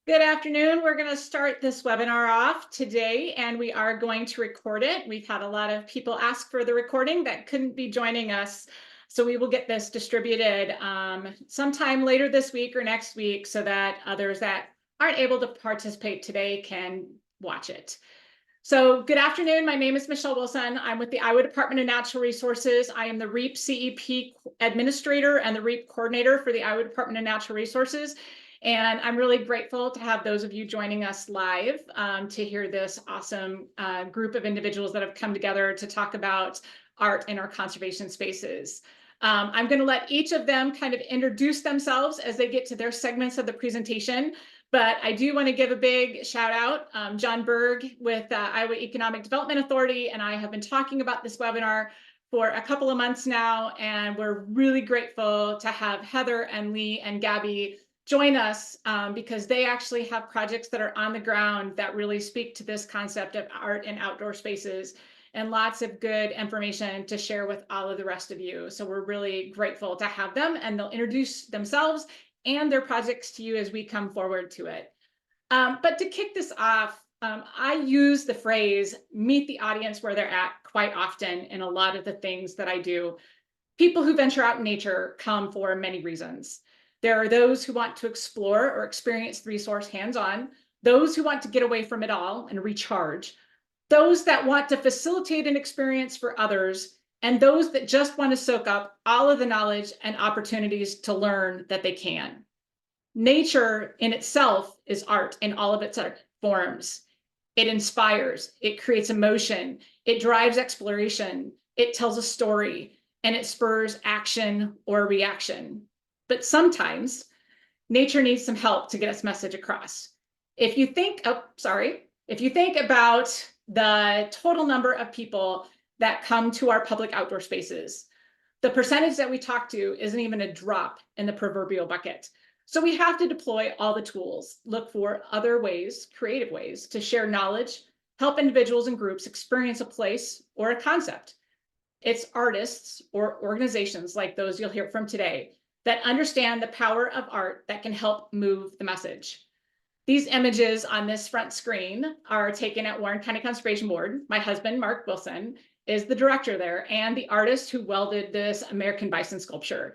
Good afternoon. We're going to start this webinar off today, and we are going to record it. We've had a lot of people ask for the recording that couldn't be joining us, so we will get this distributed sometime later this week or next week so that others that aren't able to participate today can watch it. So good afternoon. My name is Michelle Wilson. I'm with the Iowa Department of Natural Resources. I am the REAP CEP administrator and the REAP coordinator for the Iowa Department of Natural Resources. And I'm really grateful to have those of you joining us live to hear this awesome group of individuals that have come together to talk about art in our conservation spaces. I'm going to let each of them kind of introduce themselves as they get to their segments of the presentation. But I do want to give a big shout out. John Berg with Iowa Economic Development Authority and I have been talking about this webinar for a couple of months now, and we're really grateful to have Heather and Lee and Gabby join us because they actually have projects that are on the ground that really speak to this concept of art in outdoor spaces and lots of good information to share with all of the rest of you. So we're really grateful to have them, and they'll introduce themselves and their projects to you as we come forward to it. But to kick this off, I use the phrase meet the audience where they're at quite often in a lot of the things that I do. People who venture out in nature come for many reasons. There are those who want to explore or experience the resource hands-on, those who want to get away from it all and recharge, those that want to facilitate an experience for others, and those that just want to soak up all of the knowledge and opportunities to learn that they can. Nature in itself is art in all of its forms. It inspires, it creates emotion, it drives exploration, it tells a story, and it spurs action or reaction. But sometimes nature needs some help to get its message across. If you think about the total number of people that come to our public outdoor spaces, the percentage that we talk to isn't even a drop in the proverbial bucket. So we have to deploy all the tools, look for other ways, creative ways to share knowledge, help individuals and groups experience a place or a concept. It's artists or organizations like those you'll hear from today that understand the power of art that can help move the message. These images on this front screen are taken at Warren County Conservation Board. My husband, Mark Wilson, is the director there and the artist who welded this American bison sculpture.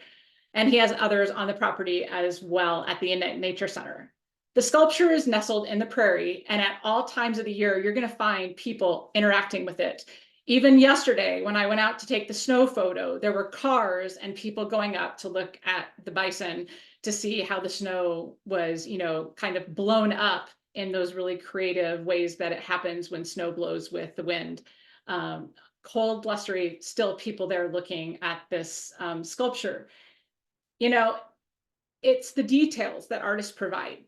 And he has others on the property as well at the Nature Center. The sculpture is nestled in the prairie, and at all times of the year, you're going to find people interacting with it. Even yesterday, when I went out to take the snow photo, there were cars and people going up to look at the bison to see how the snow was, kind of blown up in those really creative ways that it happens when snow blows with the wind. Cold, blustery, still people there looking at this sculpture. It's the details that artists provide,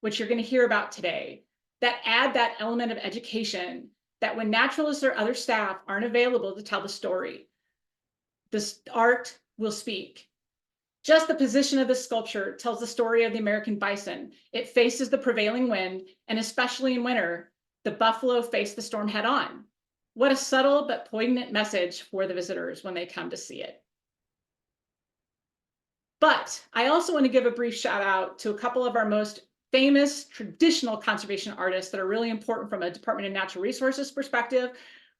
which you're going to hear about today, that add that element of education that when naturalists or other staff aren't available to tell the story, this art will speak. Just the position of the sculpture tells the story of the American bison. It faces the prevailing wind, and especially in winter, the buffalo face the storm head on. What a subtle but poignant message for the visitors when they come to see it. But I also want to give a brief shout out to a couple of our most famous traditional conservation artists that are really important from a Department of Natural Resources perspective,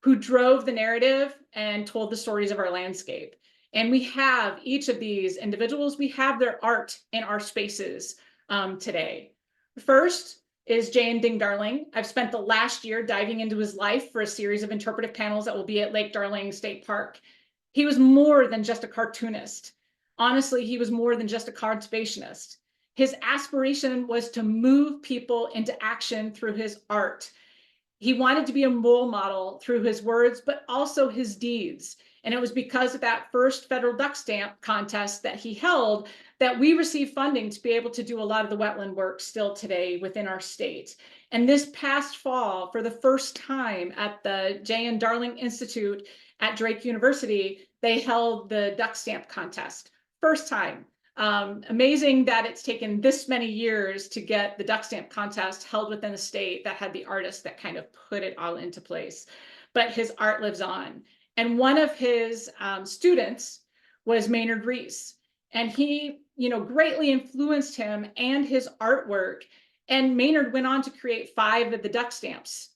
who drove the narrative and told the stories of our landscape. And we have each of these individuals, we have their art in our spaces today. First is J.N. Ding Darling. I've spent the last year diving into his life for a series of interpretive panels that will be at Lake Darling State Park. He was more than just a cartoonist. Honestly, he was more than just a conservationist. His aspiration was to move people into action through his art. He wanted to be a role model through his words, but also his deeds. And it was because of that first federal duck stamp contest that he held that we received funding to be able to do a lot of the wetland work still today within our state. And this past fall, for the first time at the J.N. Darling Institute at Drake University, they held the duck stamp contest. First time. Amazing that it's taken this many years to get the duck stamp contest held within the state that had the artist that kind of put it all into place. But his art lives on. And one of his students was Maynard Reese. And he, greatly influenced him and his artwork And Maynard went on to create 5 of the duck stamps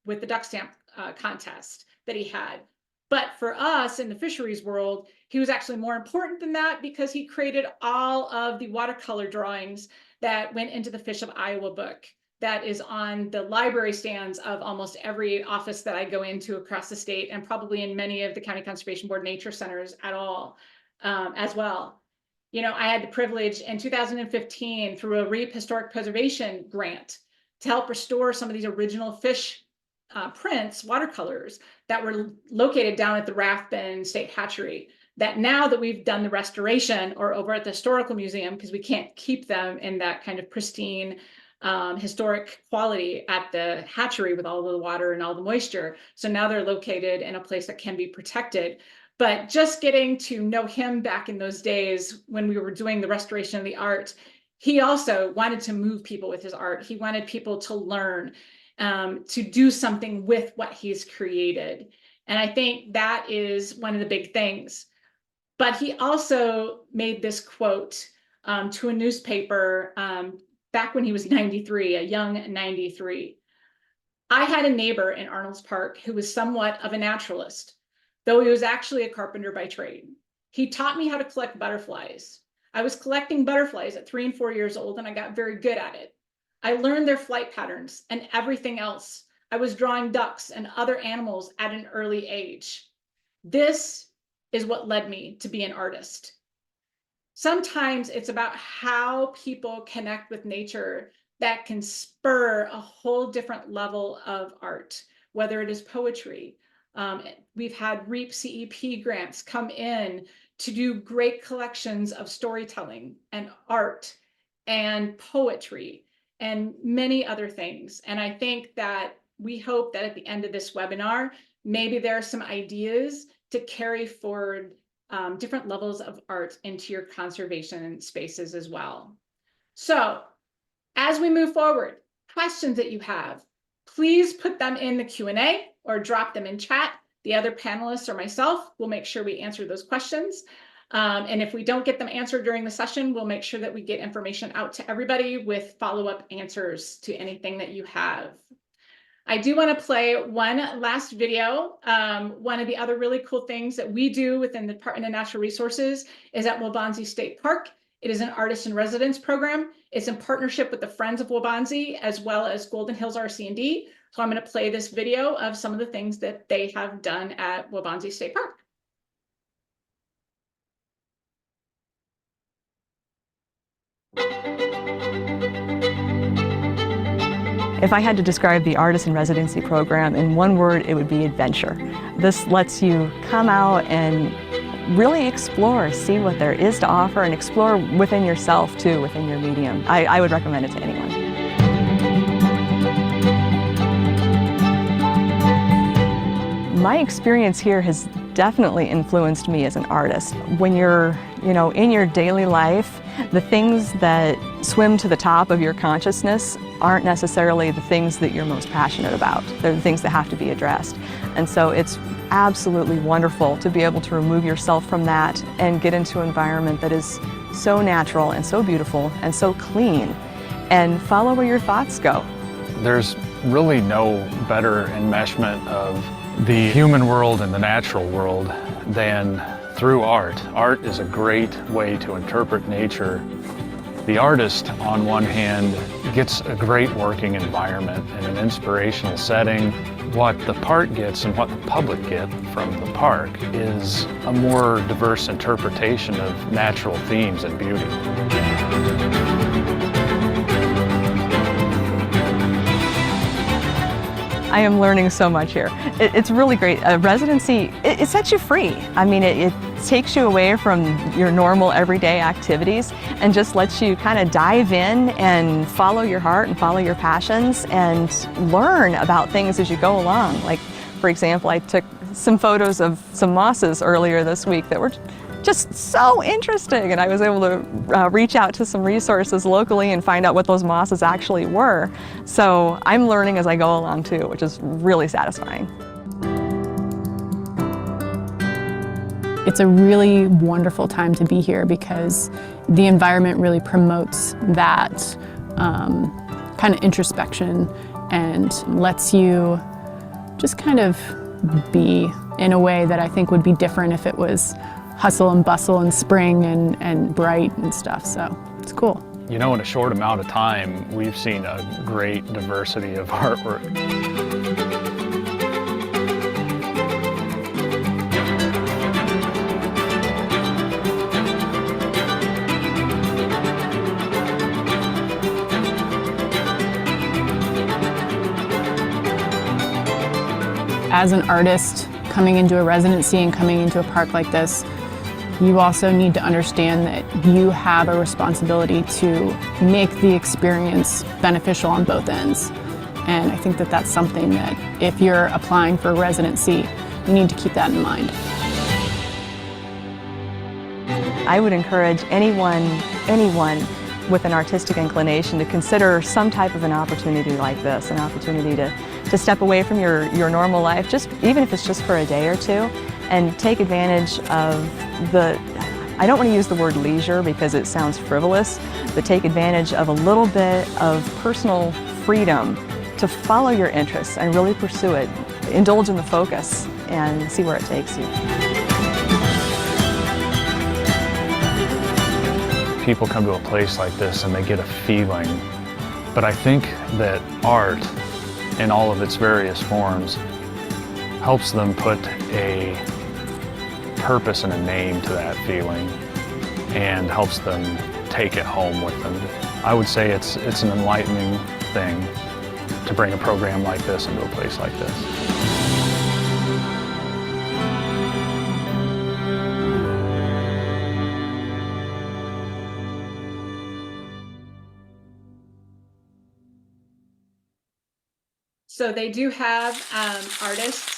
with the duck stamp contest that he had. But for us in the fisheries world, he was actually more important than that because he created all of the watercolor drawings that went into the Fish of Iowa book that is on the library stands of almost every office that I go into across the state, and probably in many of the County Conservation Board nature centers at all as well. You know, I had the privilege in 2015 through a REAP historic preservation grant to help restore some of these original fish prints, watercolors that were located down at the Rathbun State Hatchery, that now that we've done the restoration or over at the Historical Museum, because we can't keep them in that kind of pristine historic quality at the hatchery with all the water and all the moisture. So now they're located in a place that can be protected. But just getting to know him back in those days when we were doing the restoration of the art, he also wanted to move people with his art. He wanted people to learn, to do something with what he's created. And I think that is one of the big things. But he also made this quote to a newspaper back when he was 93, a young 93. I had a neighbor in Arnold's Park who was somewhat of a naturalist, though he was actually a carpenter by trade. He taught me how to collect butterflies. I was collecting butterflies at 3 and 4 years old, and I got very good at it. I learned their flight patterns and everything else. I was drawing ducks and other animals at an early age. This is what led me to be an artist. Sometimes it's about how people connect with nature that can spur a whole different level of art, whether it is poetry. We've had REAP CEP grants come in to do great collections of storytelling and art and poetry and many other things. And I think that we hope that at the end of this webinar, maybe there are some ideas to carry forward different levels of art into your conservation spaces as well. So as we move forward, questions that you have, please put them in the Q&A or drop them in chat. The other panelists or myself will make sure we answer those questions. And if we don't get them answered during the session, we'll make sure that we get information out to everybody with follow-up answers to anything that you have. I do want to play one last video. One of the other really cool things that we do within the Department of Natural Resources is at Waubonsie State Park. It is an artist in residence program. It's in partnership with the Friends of Waubonsie as well as Golden Hills RC&D. So I'm going to play this video of some of the things that they have done at Waubonsie State Park. If I had to describe the Artist in Residency program in one word, it would be adventure. This lets you come out and really explore, see what there is to offer, and explore within yourself too, within your medium. I would recommend it to anyone. My experience here has definitely influenced me as an artist. When you're, in your daily life, the things that swim to the top of your consciousness aren't necessarily the things that you're most passionate about. They're the things that have to be addressed. And so it's absolutely wonderful to be able to remove yourself from that and get into an environment that is so natural and so beautiful and so clean, and follow where your thoughts go. There's really no better enmeshment of the human world and the natural world than through art. Art is a great way to interpret nature. The artist, on one hand, gets a great working environment and an inspirational setting. What the park gets and what the public get from the park is a more diverse interpretation of natural themes and beauty. I am learning so much here. It's really great. A residency, it sets you free. I mean, it takes you away from your normal everyday activities and just lets you kind of dive in and follow your heart and follow your passions and learn about things as you go along. Like, for example, I took some photos of some mosses earlier this week that were just so interesting, and I was able to reach out to some resources locally and find out what those mosses actually were. So I'm learning as I go along too, which is really satisfying. It's a really wonderful time to be here because the environment really promotes that kind of introspection and lets you just kind of be in a way that I think would be different if it was hustle and bustle and spring and bright and stuff. So it's cool. You know, in a short amount of time, we've seen a great diversity of artwork. As an artist coming into a residency and coming into a park like this, you also need to understand that you have a responsibility to make the experience beneficial on both ends. And I think that that's something that if you're applying for a residency, you need to keep that in mind. I would encourage anyone with an artistic inclination to consider some type of an opportunity like this, an opportunity to step away from your normal life, just even if it's just for a day or two, and take advantage of I don't want to use the word leisure because it sounds frivolous, but take advantage of a little bit of personal freedom to follow your interests and really pursue it. Indulge in the focus and see where it takes you. People come to a place like this and they get a feeling, but I think that art in all of its various forms helps them put a purpose and a name to that feeling and helps them take it home with them. I would say it's an enlightening thing to bring a program like this into a place like this. So they do have artists.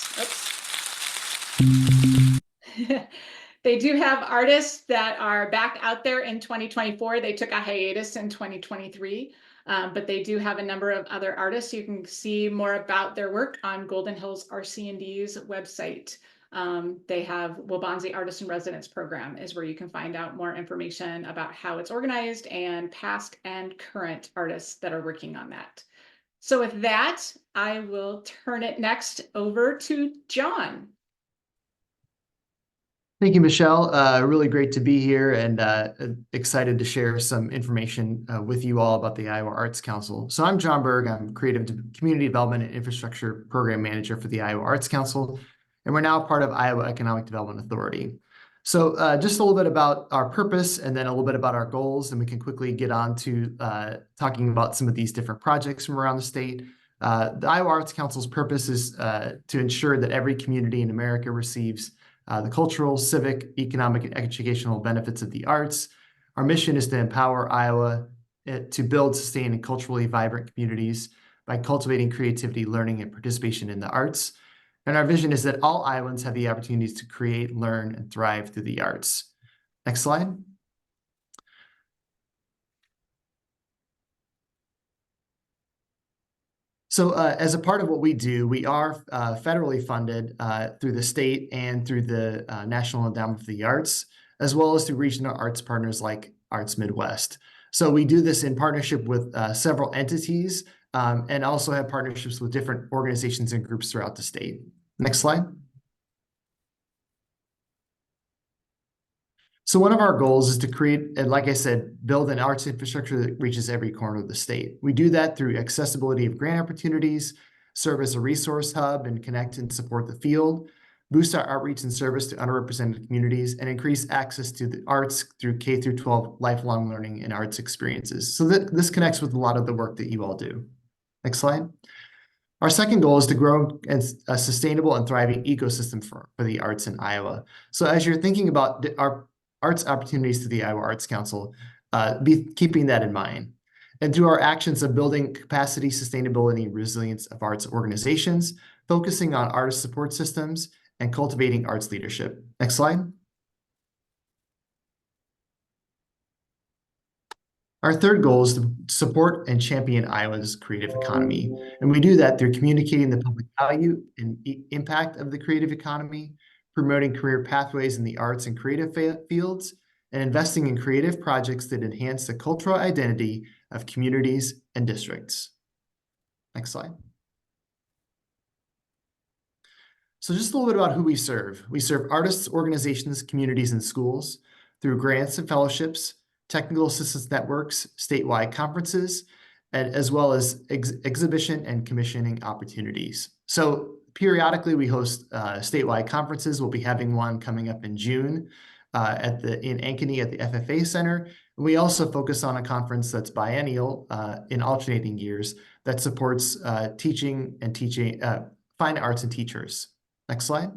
They do have artists that are back out there in 2024. They took a hiatus in 2023, but they do have a number of other artists. You can see more about their work on Golden Hills RC&D's website. They have Waubonsie Artist in Residence program is where you can find out more information about how it's organized and past and current artists that are working on that. So with that, I will turn it next over to John. Thank you, Michelle. Really great to be here and excited to share some information with you all about the Iowa Arts Council. So I'm John Berg. I'm Creative Community Development and Infrastructure Program Manager for the Iowa Arts Council, and we're now part of Iowa Economic Development Authority. So just a little bit about our purpose and then a little bit about our goals, and we can quickly get on to talking about some of these different projects from around the state. The Iowa Arts Council's purpose is to ensure that every community in America receives the cultural, civic, economic, and educational benefits of the arts. Our mission is to empower Iowa to build, sustain, and culturally vibrant communities by cultivating creativity, learning, and participation in the arts. And our vision is that all Iowans have the opportunities to create, learn, and thrive through the arts. Next slide. So as a part of what we do, we are federally funded through the state and through the National Endowment for the Arts, as well as through regional arts partners like Arts Midwest. So we do this in partnership with several entities and also have partnerships with different organizations and groups throughout the state. Next slide. So one of our goals is to create, and like I said, build an arts infrastructure that reaches every corner of the state. We do that through accessibility of grant opportunities, serve as a resource hub and connect and support the field, boost our outreach and service to underrepresented communities, and increase access to the arts through K through 12 lifelong learning and arts experiences. So this connects with a lot of the work that you all do. Next slide. Our second goal is to grow a sustainable and thriving ecosystem for the arts in Iowa. So as you're thinking about our arts opportunities to the Iowa Arts Council, be keeping that in mind. And through our actions of building capacity, sustainability, and resilience of arts organizations, focusing on artist support systems, and cultivating arts leadership. Next slide. Our third goal is to support and champion Iowa's creative economy. And we do that through communicating the public value and impact of the creative economy, promoting career pathways in the arts and creative fields, and investing in creative projects that enhance the cultural identity of communities and districts. Next slide. So just a little bit about who we serve. We serve artists, organizations, communities, and schools through grants and fellowships, technical assistance networks, statewide conferences, and as well as exhibition and commissioning opportunities. So periodically we host statewide conferences. We'll be having one coming up in June in Ankeny at the FFA Center. And we also focus on a conference that's biennial in alternating years that supports teaching and fine arts and teachers. Next slide.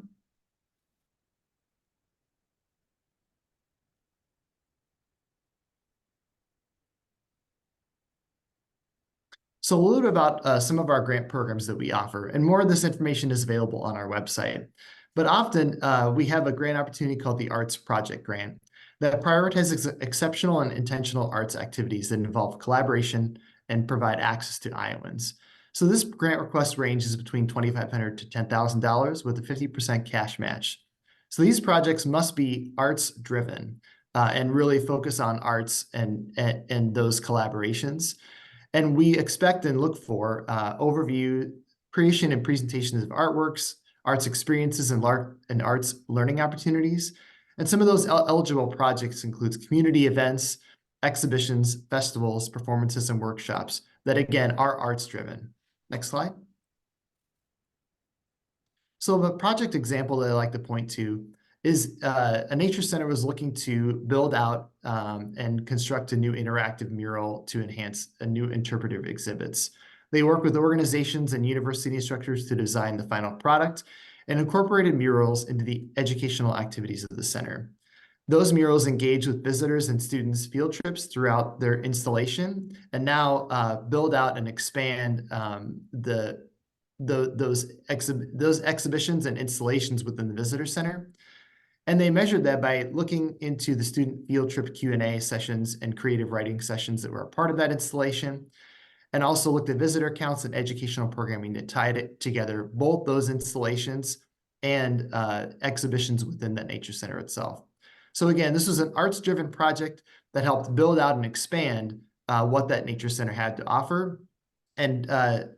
So a little bit about some of our grant programs that we offer, and more of this information is available on our website. But often we have a grant opportunity called the Arts Project Grant that prioritizes exceptional and intentional arts activities that involve collaboration and provide access to Iowans. So this grant request ranges between $2,500 to $10,000 with a 50% cash match. So these projects must be arts driven and really focus on arts and those collaborations. And we expect and look for overview, creation and presentations of artworks, arts experiences, and arts learning opportunities. And some of those eligible projects includes community events, exhibitions, festivals, performances, and workshops that, again, are arts driven. Next slide. So the project example that I like to point to is a nature center was looking to build out and construct a new interactive mural to enhance a new interpretive exhibits. They work with organizations and university instructors to design the final product and incorporated murals into the educational activities of the center. Those murals engage with visitors and students' field trips throughout their installation, and now build out and expand those exhibitions and installations within the visitor center. And they measured that by looking into the student field trip Q&A sessions and creative writing sessions that were a part of that installation, and also looked at visitor counts and educational programming that tied it together, both those installations and exhibitions within that nature center itself. So again, this was an arts-driven project that helped build out and expand what that nature center had to offer, and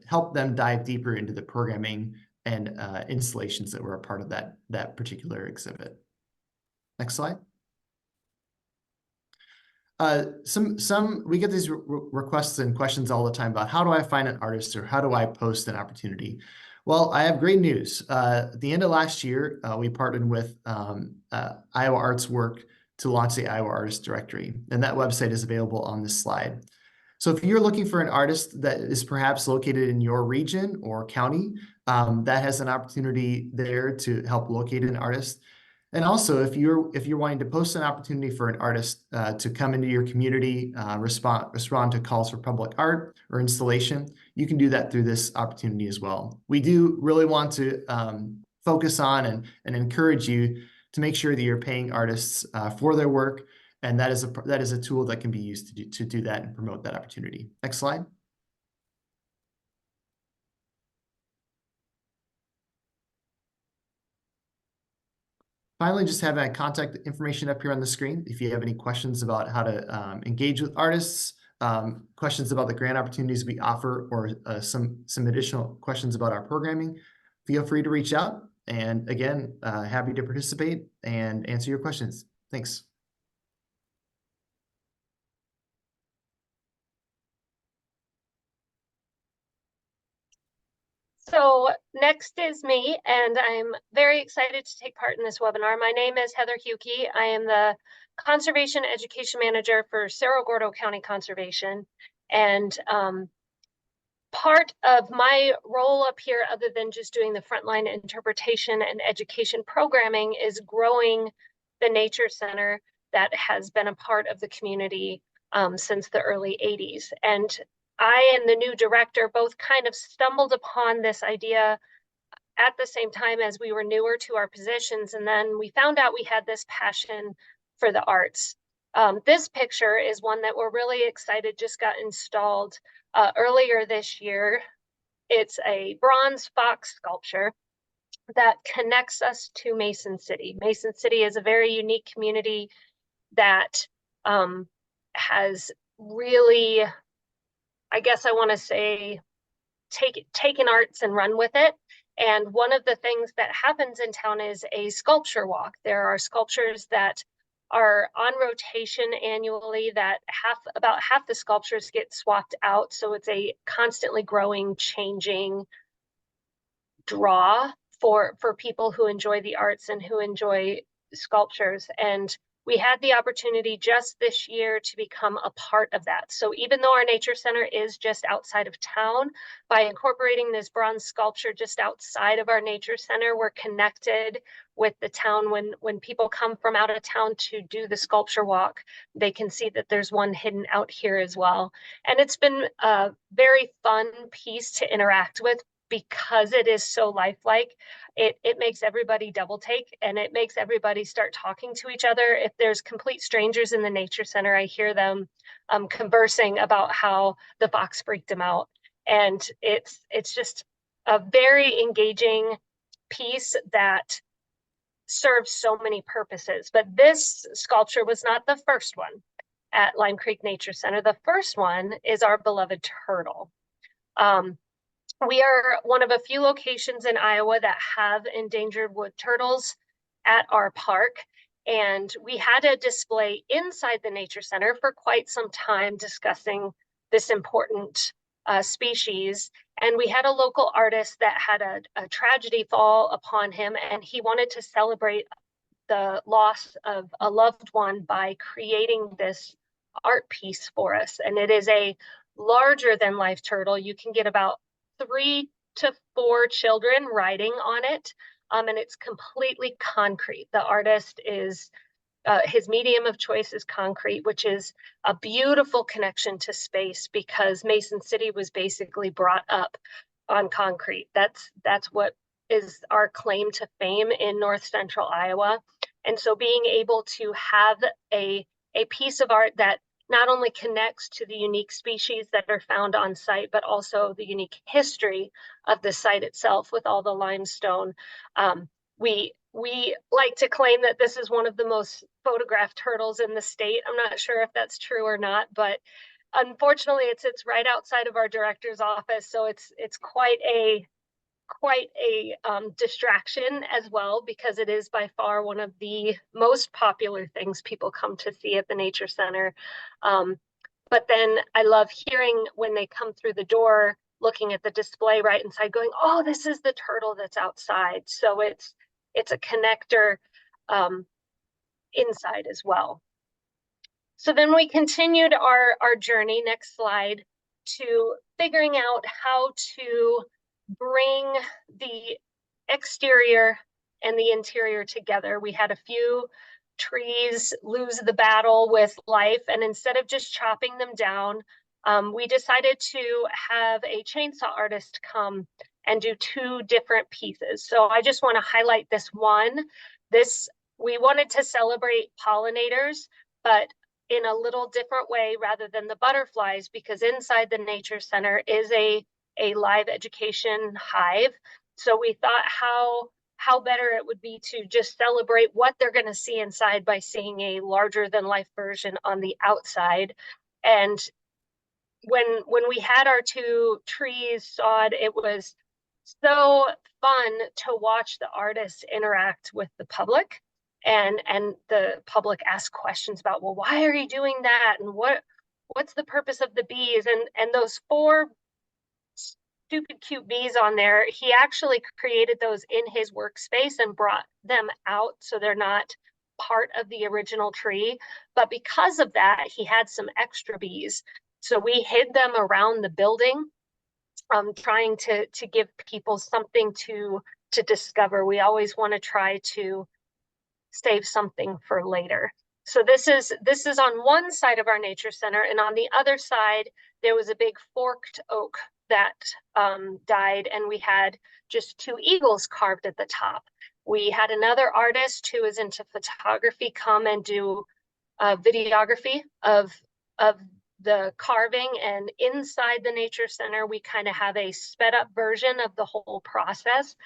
help them dive deeper into the programming and installations that were a part of that particular exhibit. Next slide. We get these requests and questions all the time about how do I find an artist or how do I post an opportunity? Well, I have great news. At the end of last year, we partnered with Iowa Arts Work to launch the Iowa Artist Directory, and that website is available on this slide. So if you're looking for an artist that is perhaps located in your region or county, that has an opportunity there to help locate an artist. And also, if you're wanting to post an opportunity for an artist to come into your community, respond to calls for public art or installation, you can do that through this opportunity as well. We do really want to focus on and encourage you to make sure that you're paying artists for their work, and that is a tool that can be used to do that and promote that opportunity. Next slide. Finally, just have that contact information up here on the screen. If you have any questions about how to engage with artists, questions about the grant opportunities we offer, or some additional questions about our programming, feel free to reach out. And again, happy to participate and answer your questions. Thanks. So next is me, and I'm very excited to take part in this webinar. My name is Heather Huke. I am the Conservation Education Manager for Cerro Gordo County Conservation. And part of my role up here, other than just doing the frontline interpretation and education programming, is growing the Nature Center that has been a part of the community since the early 80s. And I and the new director both kind of stumbled upon this idea at the same time as we were newer to our positions. And then we found out we had this passion for the arts. This picture is one that we're really excited just got installed earlier this year. It's a bronze fox sculpture that connects us to Mason City. Mason City is a very unique community that has really, I guess I want to say, taken arts and run with it. And one of the things that happens in town is a sculpture walk. There are sculptures that are on rotation annually that about half the sculptures get swapped out. So it's a constantly growing, changing draw for people who enjoy the arts and who enjoy sculptures. And we had the opportunity just this year to become a part of that. So even though our nature center is just outside of town, by incorporating this bronze sculpture just outside of our nature center, we're connected with the town. When people come from out of town to do the sculpture walk, they can see that there's one hidden out here as well. And it's been a very fun piece to interact with because it is so lifelike. It makes everybody double take, and it makes everybody start talking to each other. If there's complete strangers in the nature center, I hear them conversing about how the fox freaked them out. And it's just a very engaging piece that serves so many purposes. But this sculpture was not the first one at Lime Creek Nature Center. The first one is our beloved turtle. We are one of a few locations in Iowa that have endangered wood turtles at our park. And we had a display inside the Nature Center for quite some time discussing this important species. And we had a local artist that had a tragedy fall upon him, and he wanted to celebrate the loss of a loved one by creating this art piece for us. And it is a larger than life turtle. You can get about 3 to 4 children riding on it, and it's completely concrete. The artist is his medium of choice is concrete, which is a beautiful connection to space because Mason City was basically brought up on concrete. That's what is our claim to fame in North Central Iowa. And so being able to have a piece of art that not only connects to the unique species that are found on site, but also the unique history of the site itself with all the limestone. We like to claim that this is one of the most photographed turtles in the state. I'm not sure if that's true or not, but unfortunately it sits right outside of our director's office. So it's quite a distraction as well, because it is by far one of the most popular things people come to see at the Nature Center. But then I love hearing when they come through the door, looking at the display right inside, going, oh, this is the turtle that's outside. So it's a connector inside as well. So then we continued our journey, next slide, to figuring out how to bring the exterior and the interior together. We had a few trees lose the battle with life, and instead of just chopping them down, we decided to have a chainsaw artist come and do 2 different pieces. So I just want to highlight this one. We wanted to celebrate pollinators, but in a little different way rather than the butterflies, because inside the Nature Center is a live education hive. So we thought how better it would be to just celebrate what they're going to see inside by seeing a larger than life version on the outside. And when we had our 2 trees sawed, it was so fun to watch the artists interact with the public, and the public ask questions about, well, why are you doing that, and what's the purpose of the bees, and those 4 stupid cute bees on there. He actually created those in his workspace and brought them out, so they're not part of the original tree. But because of that, he had some extra bees, so we hid them around the building, trying to give people something to discover. We always want to try to save something for later. So this is on one side of our Nature Center, and on the other side there was a big forked oak that died, and we had just 2 eagles carved at the top. We had another artist who is into photography come and do videography of the carving, and inside the Nature Center we kind of have a sped up version of the whole process.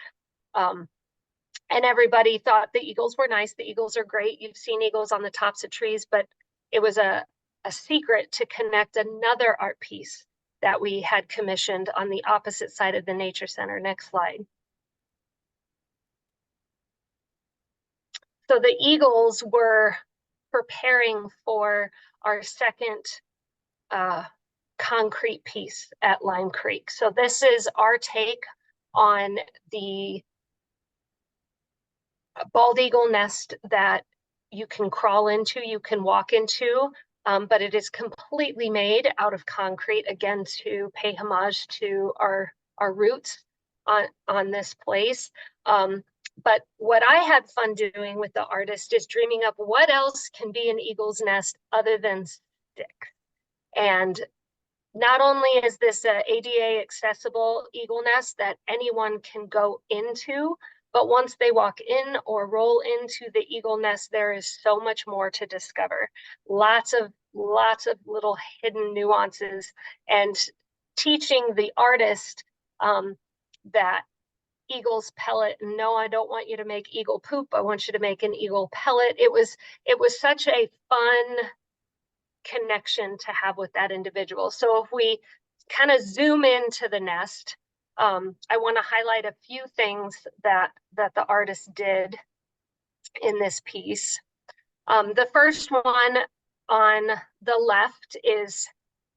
And everybody thought the eagles were nice. The eagles are great. You've seen eagles on the tops of trees, but it was a secret to connect another art piece that we had commissioned on the opposite side of the Nature Center. Next slide. So the eagles were preparing for our second concrete piece at Lime Creek. So this is our take on the bald eagle nest that you can crawl into, you can walk into, but it is completely made out of concrete, again, to pay homage to our roots on this place. But what I had fun doing with the artist is dreaming up what else can be an eagle's nest other than stick. And not only is this a ADA accessible eagle nest that anyone can go into, but once they walk in or roll into the eagle nest, there is so much more to discover. Lots of little hidden nuances, and teaching the artist that eagle's pellet, no, I don't want you to make eagle poop, I want you to make an eagle pellet. It was such a fun connection to have with that individual. So if we kind of zoom into the nest, I want to highlight a few things that the artist did in this piece. The first one on the left is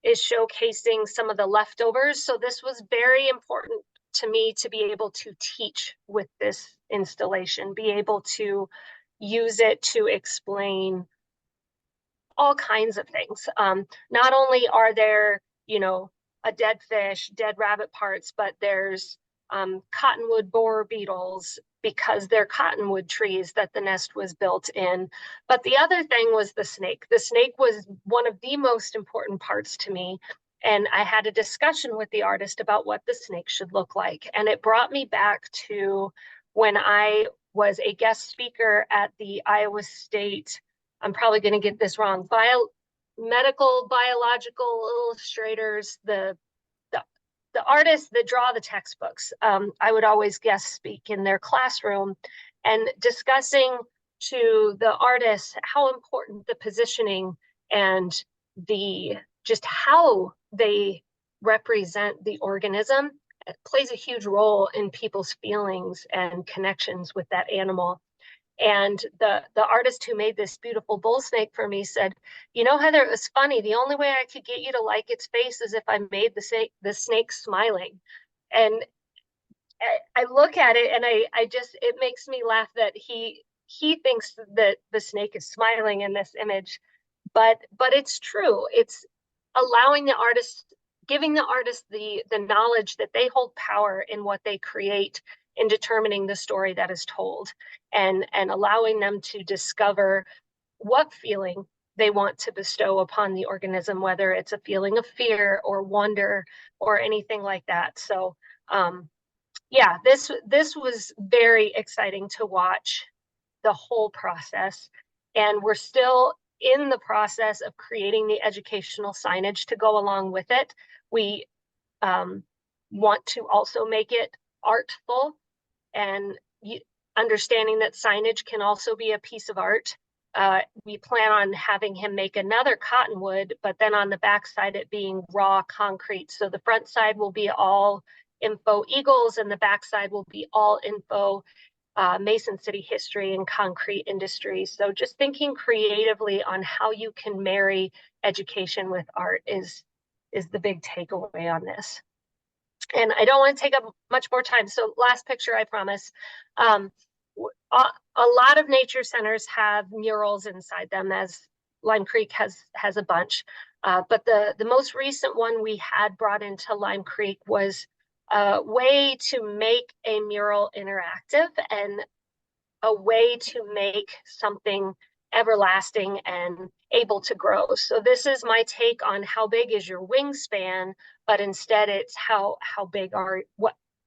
showcasing some of the leftovers. So this was very important to me to be able to teach with this installation, be able to use it to explain all kinds of things. Not only are there, a dead fish, dead rabbit parts, but there's cottonwood borer beetles because they're cottonwood trees that the nest was built in. But the other thing was the snake. The snake was one of the most important parts to me. And I had a discussion with the artist about what the snake should look like. And it brought me back to when I was a guest speaker at the Iowa State, I'm probably going to get this wrong, medical biological illustrators, the artists that draw the textbooks. I would always guest speak in their classroom and discussing to the artists how important the positioning and just how they represent the organism plays a huge role in people's feelings and connections with that animal. And the artist who made this beautiful bull snake for me said, Heather, it was funny. The only way I could get you to like its face is if I made the snake smiling. And I look at it and it makes me laugh that he thinks that the snake is smiling in this image, but it's true. It's allowing the artist, giving the artist the knowledge that they hold power in what they create in determining the story that is told, and allowing them to discover what feeling they want to bestow upon the organism, whether it's a feeling of fear or wonder or anything like that. So yeah, this was very exciting to watch the whole process. And we're still in the process of creating the educational signage to go along with it. We want to also make it artful, and understanding that signage can also be a piece of art. We plan on having him make another cottonwood, but then on the back side it being raw concrete. So the front side will be all info eagles, and the back side will be all info Mason City history and concrete industry. So just thinking creatively on how you can marry education with art is the big takeaway on this. And I don't want to take up much more time. So last picture, I promise. A lot of nature centers have murals inside them, as Lime Creek has a bunch. But the most recent one we had brought into Lime Creek was a way to make a mural interactive and a way to make something everlasting and able to grow. So this is my take on how big is your wingspan, but instead it's how big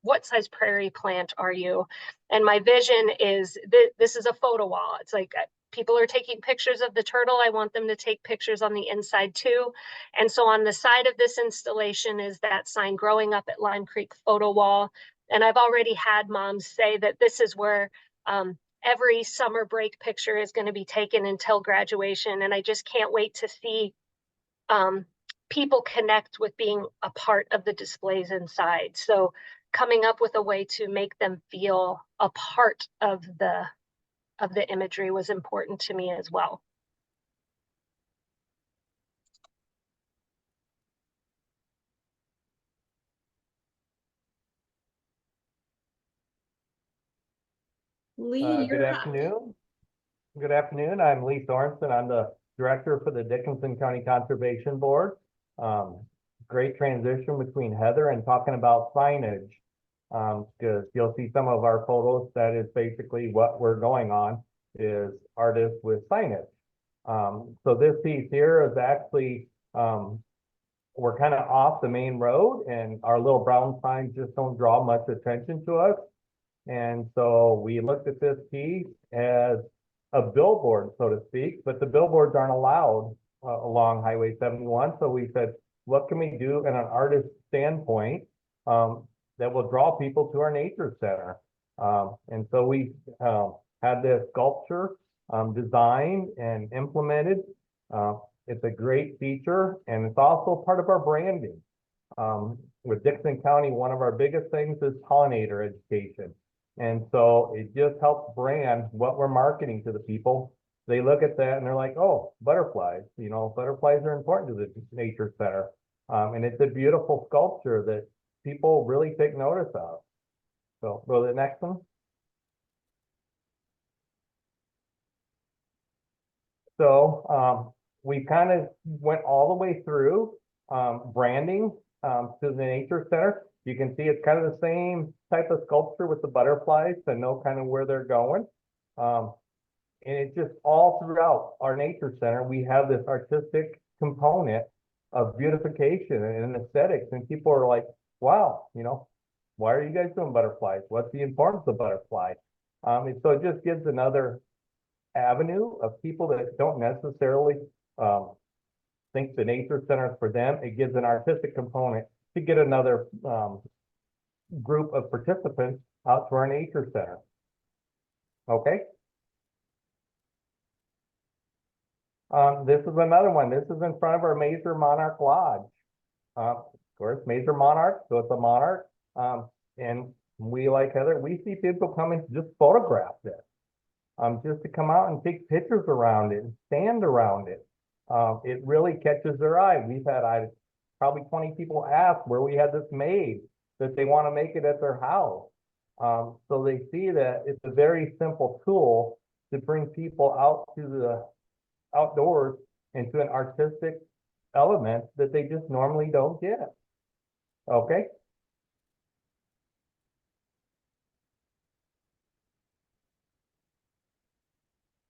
what size prairie plant are you? And my vision is this is a photo wall. It's like people are taking pictures of the turtle. I want them to take pictures on the inside too. And so on the side of this installation is that sign, Growing Up at Lime Creek Photo Wall. And I've already had moms say that this is where Every summer break picture is going to be taken until graduation, and I just can't wait to see people connect with being a part of the displays inside. So coming up with a way to make them feel a part of the imagery was important to me as well. Lee, Good you're up. afternoon. Good afternoon. I'm Lee Sorensen. I'm the director for the Dickinson County Conservation Board. Great transition between Heather and talking about signage, because you'll see some of our photos. That is basically what we're going on, is artists with signage. So this piece here is actually, we're kind of off the main road, and our little brown signs just don't draw much attention to us. And so we looked at this piece as a billboard, so to speak, but the billboards aren't allowed along Highway 71. So we said, what can we do in an artist standpoint that will draw people to our nature center? And so we had this sculpture designed and implemented. It's a great feature, and it's also part of our branding. With Dickinson County, one of our biggest things is pollinator education. And so it just helps brand what we're marketing to the people. They look at that and they're like, oh, butterflies, you know, butterflies are important to the nature center. And it's a beautiful sculpture that people really take notice of. So go to the next one. So we kind of went all the way through branding to the nature center. You can see it's kind of the same type of sculpture with the butterflies to know kind of where they're going. And it's just all throughout our nature center, we have this artistic component of beautification and aesthetics. And people are like, wow, you know, why are you guys doing butterflies? What's the importance of butterflies? And so it just gives another avenue of people that don't necessarily think the nature center is for them. It gives an artistic component to get another group of participants out to our nature center. Okay. This is another one. This is in front of our Major Monarch Lodge. Of course, Major Monarch, so it's a monarch. And we, like Heather, we see people coming to just photograph this. Just to come out and take pictures around it and stand around it. It really catches their eye. We've had probably 20 people ask where we had this made, that they want to make it at their house. So they see that it's a very simple tool to bring people out to the outdoors into an artistic element that they just normally don't get. Okay.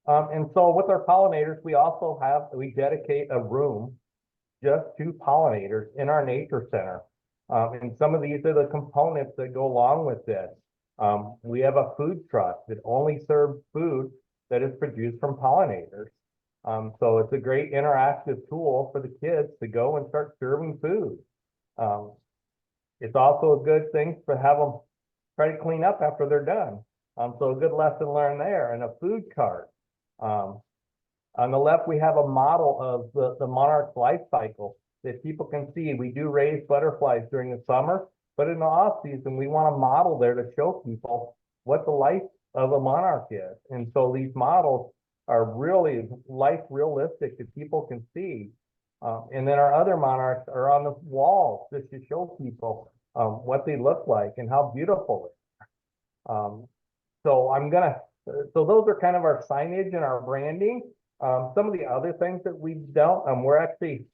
And so with our pollinators, we dedicate a room just to pollinators in our nature center. And some of these are the components that go along with this. We have a food truck that only serves food that is produced from pollinators. So it's a great interactive tool for the kids to go and start serving food. It's also a good thing to have them try to clean up after they're done. So a good lesson learned there. And a food cart. On the left, we have a model of the monarch's life cycle that people can see. We do raise butterflies during the summer, but in the off season, we want a model there to show people what the life of a monarch is. And so these models are really life realistic that people can see. And then our other monarchs are on the walls just to show people what they look like and how beautiful it is. So those are kind of our signage and our branding. Some of the other things that we've done, we're actually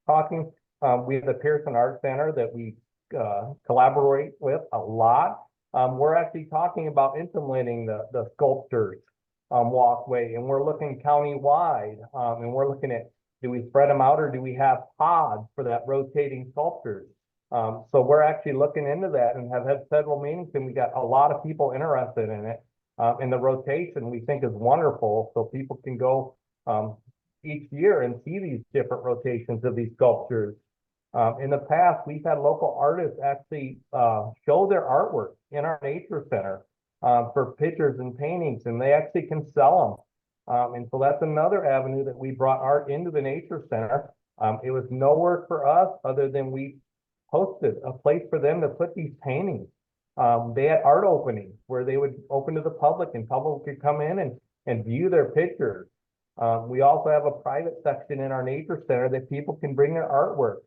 talking, we have the Pearson Art Center that we collaborate with a lot. We're actually talking about implementing the sculptures walkway, and we're looking county-wide, and we're looking at, do we spread them out or do we have pods for that rotating sculptures? So we're actually looking into that and have had several meetings, and we got a lot of people interested in it. And the rotation we think is wonderful, so people can go each year and see these different rotations of these sculptures. In the past, we've had local artists actually show their artwork in our nature center. for pictures and paintings, and they actually can sell them. And so that's another avenue that we brought art into the Nature Center. It was no work for us other than we hosted a place for them to put these paintings. They had art openings where they would open to the public and public could come in and view their pictures. We also have a private section in our Nature Center that people can bring their artwork.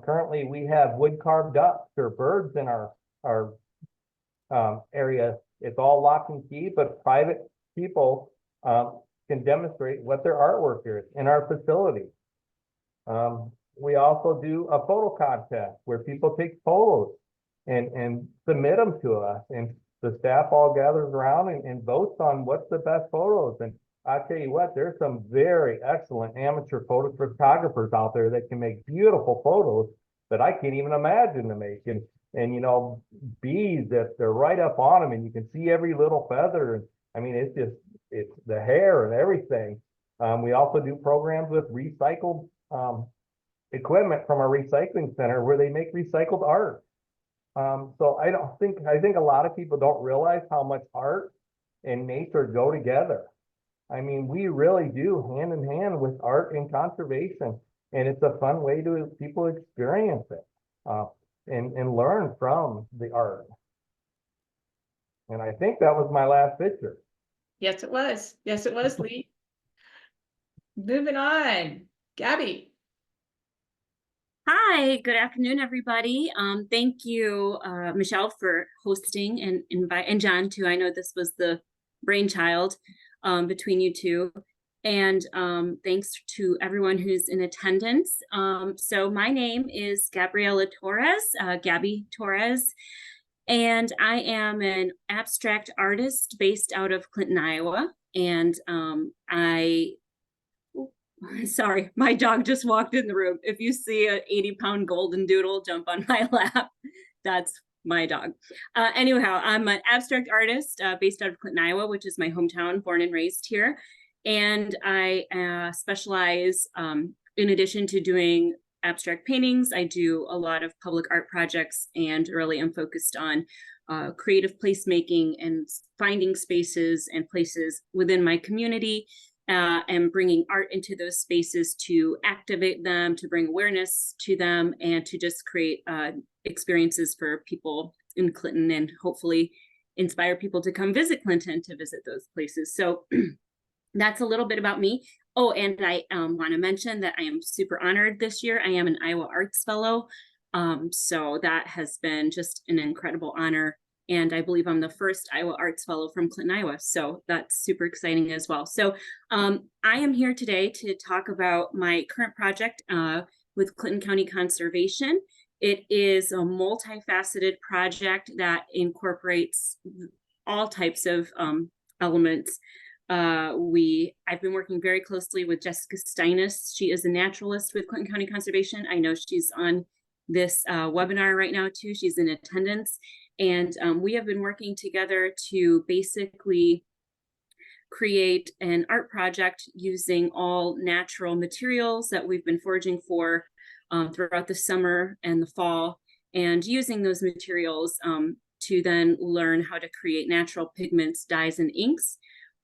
Currently, we have wood carved ducks or birds in our area. It's all lock and key, but private people can demonstrate what their artwork is in our facility. We also do a photo contest where people take photos and submit them to us, and the staff all gathers around and votes on what's the best photos. And I tell you what, there's some very excellent amateur photographers out there that can make beautiful photos that I can't even imagine to make. And you know, bees that they're right up on them and you can see every little feather. And I mean, it's the hair and everything. We also do programs with recycled equipment from our recycling center where they make recycled art. So I think a lot of people don't realize how much art and nature go together. I mean, we really do hand in hand with art and conservation, and it's a fun way to people experience it and learn from the art. And I think that was my last picture. Yes, it was. Yes, it was, Lee. Moving on, Gabby. Hi, good afternoon, everybody. Thank you, Michelle, for hosting and John too. I know this was the brainchild between you two, and thanks to everyone who's in attendance. So my name is Gabriela Torres, Gabby Torres, and I am an abstract artist based out of Clinton, Iowa. And sorry, my dog just walked in the room. If you see an 80-pound golden doodle jump on my lap, that's my dog. Anyhow, I'm an abstract artist based out of Clinton, Iowa, which is my hometown, born and raised here. And I specialize, in addition to doing abstract paintings, I do a lot of public art projects and really am focused on creative placemaking and finding spaces and places within my community and bringing art into those spaces to activate them, to bring awareness to them, and to just create experiences for people in Clinton and hopefully inspire people to come visit Clinton to visit those places. So that's a little bit about me. Oh, and I want to mention that I am super honored this year. I am an Iowa Arts Fellow. So that has been just an incredible honor. And I believe I'm the first Iowa Arts Fellow from Clinton, Iowa. So that's super exciting as well. So I am here today to talk about my current project with Clinton County Conservation. It is a multifaceted project that incorporates all types of elements. I've been working very closely with Jessica Steinis. She is a naturalist with Clinton County Conservation. I know she's on this webinar right now too. She's in attendance. And we have been working together to basically create an art project using all natural materials that we've been foraging for throughout the summer and the fall, and using those materials to then learn how to create natural pigments, dyes, and inks,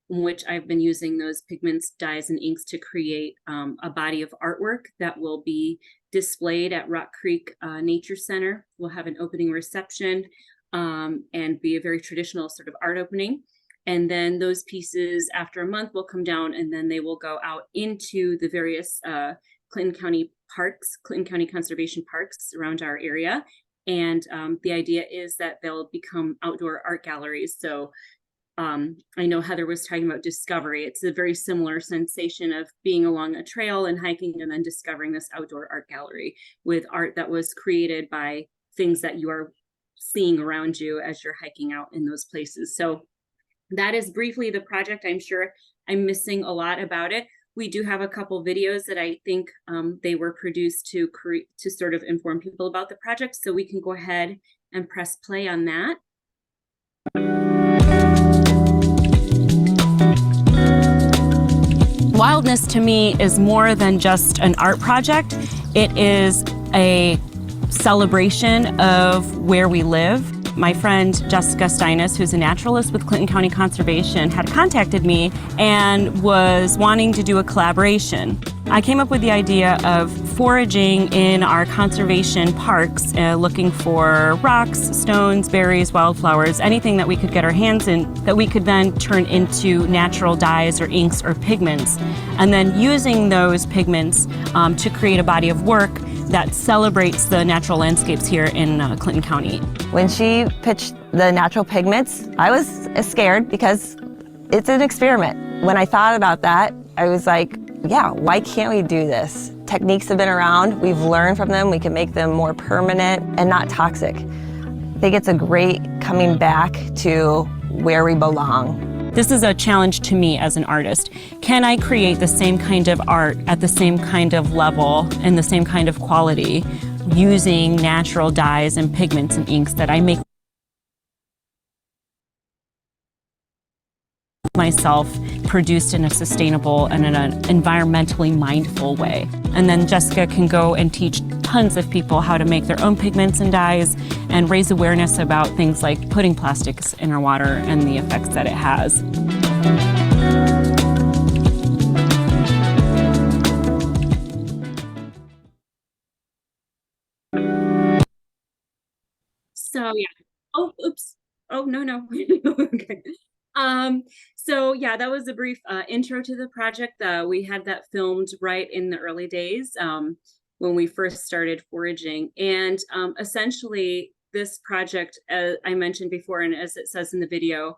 which I've been using those pigments, dyes, and inks to create a body of artwork that will be displayed at Rock Creek Nature Center. We'll have an opening reception and be a very traditional sort of art opening. And then those pieces after a month will come down, and then they will go out into the various Clinton County parks, Clinton County Conservation parks around our area. And the idea is that they'll become outdoor art galleries. So I know Heather was talking about discovery. It's a very similar sensation of being along a trail and hiking and then discovering this outdoor art gallery with art that was created by things that you are seeing around you as you're hiking out in those places. So that is briefly the project. I'm sure I'm missing a lot about it. We do have a couple videos that I think they were produced to sort of inform people about the project. So we can go ahead and press play on that. Wildness to me is more than just an art project. It is a celebration of where we live My friend Jessica Steinis, who's a naturalist with Clinton County Conservation, had contacted me and was wanting to do a collaboration. I came up with the idea of foraging in our conservation parks, looking for rocks, stones, berries, wildflowers, anything that we could get our hands in that we could then turn into natural dyes or inks or pigments, and then using those pigments to create a body of work that celebrates the natural landscapes here in Clinton County. When she pitched the natural pigments, I was scared because it's an experiment. When I thought about that, I was like, yeah, why can't we do this? Techniques have been around, we've learned from them, we can make them more permanent and not toxic. I think it's a great coming back to where we belong. This is a challenge to me as an artist. Can I create the same kind of art at the same kind of level and the same kind of quality using natural dyes and pigments and inks that I make myself, produced in a sustainable and in an environmentally mindful way? And then Jessica can go and teach tons of people how to make their own pigments and dyes and raise awareness about things like putting plastics in our water and the effects that it has. So yeah. Oh, oops. Oh, no. Okay. So yeah, that was a brief intro to the project. We had that filmed right in the early days when we first started foraging. And essentially this project, as I mentioned before, and as it says in the video,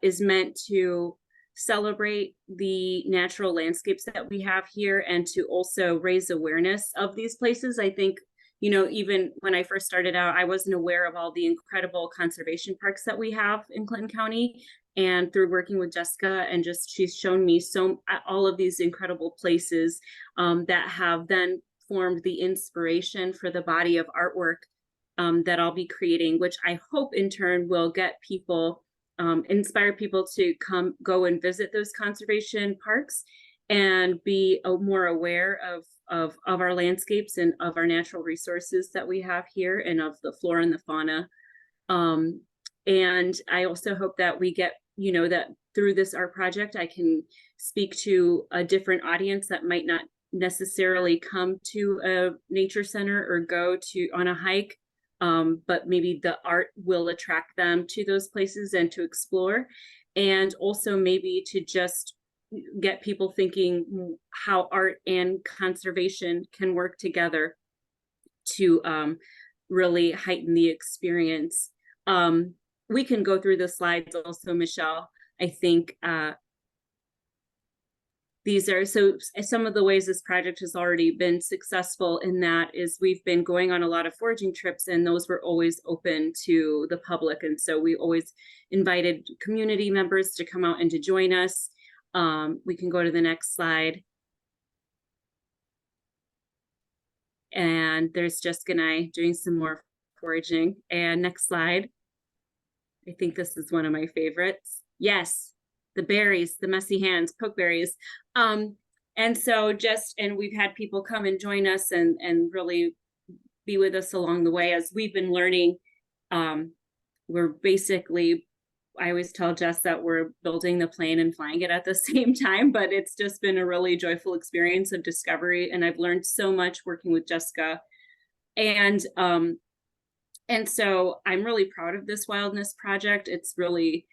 is meant to celebrate the natural landscapes that we have here and to also raise awareness of these places. I think, you know, even when I first started out, I wasn't aware of all the incredible conservation parks that we have in Clinton County. And through working with Jessica and she's shown me all of these incredible places that have then formed the inspiration for the body of artwork that I'll be creating, which I hope in turn will get people, inspire people to go and visit those conservation parks and be more aware of our landscapes and of our natural resources that we have here and of the flora and the fauna. And I also hope that we get, you know, that through this art project, I can speak to a different audience that might not necessarily come to a nature center or go on a hike, but maybe the art will attract them to those places and to explore. And also maybe to just get people thinking how art and conservation can work together to really heighten the experience. We can go through the slides also, Michelle. I think these are some of the ways this project has already been successful in that is we've been going on a lot of foraging trips and those were always open to the public. And so we always invited community members to come out and to join us. We can go to the next slide. And there's Jessica and I doing some more foraging. And next slide. I think this is one of my favorites. Yes, the berries, the messy hands, pokeberries. And so and we've had people come and join us and really be with us along the way as we've been learning. We're basically, I always tell Jess that we're building the plane and flying it at the same time, but it's just been a really joyful experience of discovery. And I've learned so much working with Jessica. And so I'm really proud of this wildness project. It's really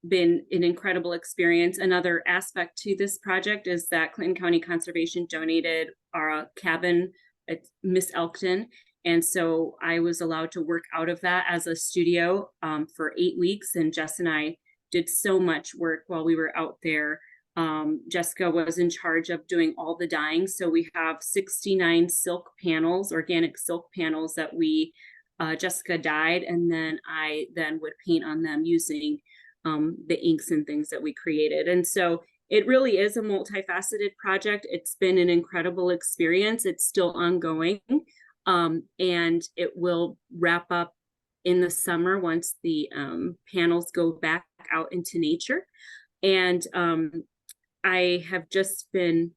been an incredible experience. Another aspect to this project is that Clinton County Conservation donated our cabin at Miss Elkton. And so I was allowed to work out of that as a studio for 8 weeks. And Jess and I did so much work while we were out there. Jessica was in charge of doing all the dyeing. So we have 69 silk panels, organic silk panels that Jessica dyed, and then I would paint on them using the inks and things that we created. And so it really is a multifaceted project. It's been an incredible experience. It's still ongoing. And it will wrap up in the summer once the panels go back out into nature. And I have just been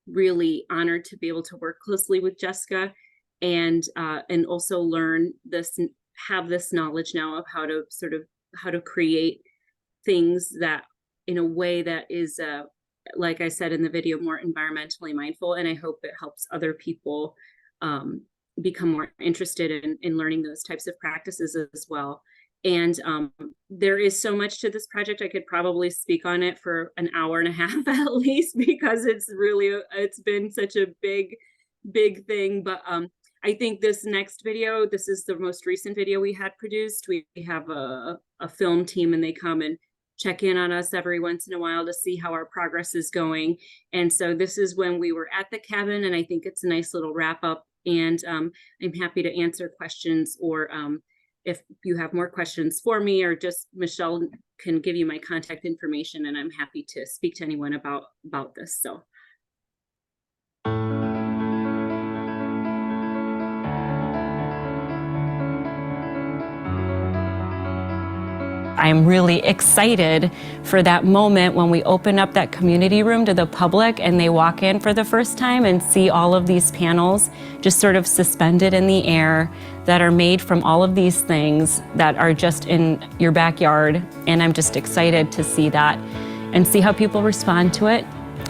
really honored to be able to work closely with Jessica and also learn this have this knowledge now of how to create things that in a way that is, like I said in the video, more environmentally mindful. And I hope it helps other people become more interested in learning those types of practices as well. And there is so much to this project. I could probably speak on it for an hour and a half at least, because it's been such a big thing. But I think this next video, this is the most recent video we had produced. We have a film team, and they come and check in on us every once in a while to see how our progress is going. And so this is when we were at the cabin, and I think it's a nice little wrap up. And I'm happy to answer questions, or if you have more questions for me, or just Michelle can give you my contact information, and I'm happy to speak to anyone about this. So. I'm really excited for that moment when we open up that community room to the public and they walk in for the first time and see all of these panels just sort of suspended in the air that are made from all of these things that are just in your backyard. And I'm just excited to see that and see how people respond to it.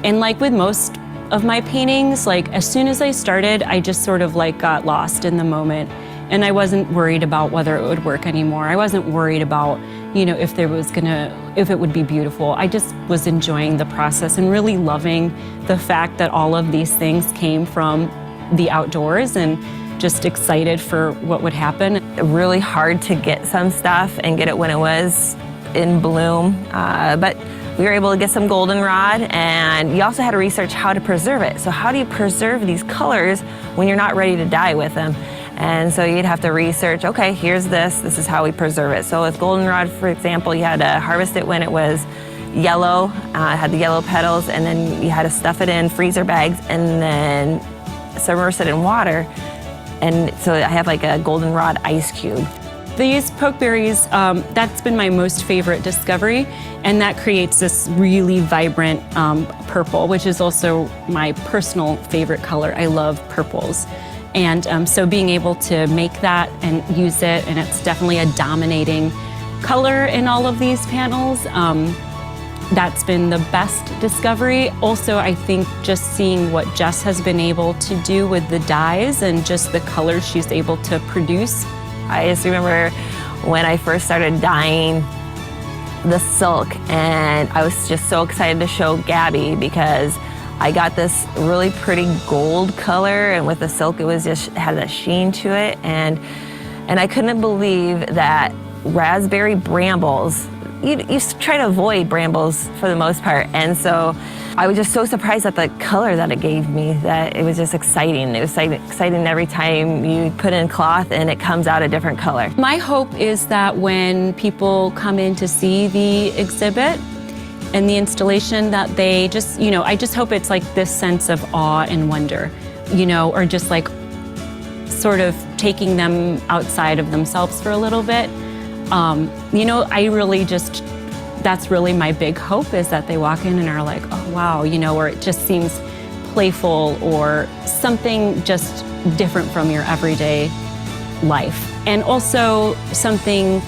And like with most of my paintings, like as soon as I started, I just sort of like got lost in the moment. And I wasn't worried about whether it would work anymore. I wasn't worried about, you know, if it would be beautiful. I just was enjoying the process and really loving the fact that all of these things came from the outdoors, and just excited for what would happen. Really hard to get some stuff and get it when it was in bloom, but we were able to get some goldenrod, and you also had to research how to preserve it. So how do you preserve these colors when you're not ready to dye with them? And so you'd have to research, okay, here's this is how we preserve it. So with goldenrod, for example, you had to harvest it when it was yellow, had the yellow petals, and then you had to stuff it in freezer bags and then submerge it in water. And so I have like a goldenrod ice cube. These pokeberries, that's been my most favorite discovery, and that creates this really vibrant purple, which is also my personal favorite color. I love purples. And so being able to make that and use it, and it's definitely a dominating color in all of these panels, that's been the best discovery. Also, I think just seeing what Jess has been able to do with the dyes and just the colors she's able to produce. I just remember when I first started dyeing the silk, and I was just so excited to show Gabby because I got this really pretty gold color, and with the silk it was just had a sheen to it, and I couldn't believe that raspberry brambles, you try to avoid brambles for the most part, and so I was just so surprised at the color that it gave me, that it was just exciting. It was exciting every time you put in cloth and it comes out a different color. My hope is that when people come in to see the exhibit and the installation, that they just, you know, I just hope it's like this sense of awe and wonder, you know, or just like sort of taking them outside of themselves for a little bit. You know, I really just, that's really my big hope, is that they walk in and are like, oh wow, you know, or it just seems playful or something just different from your everyday life. And also something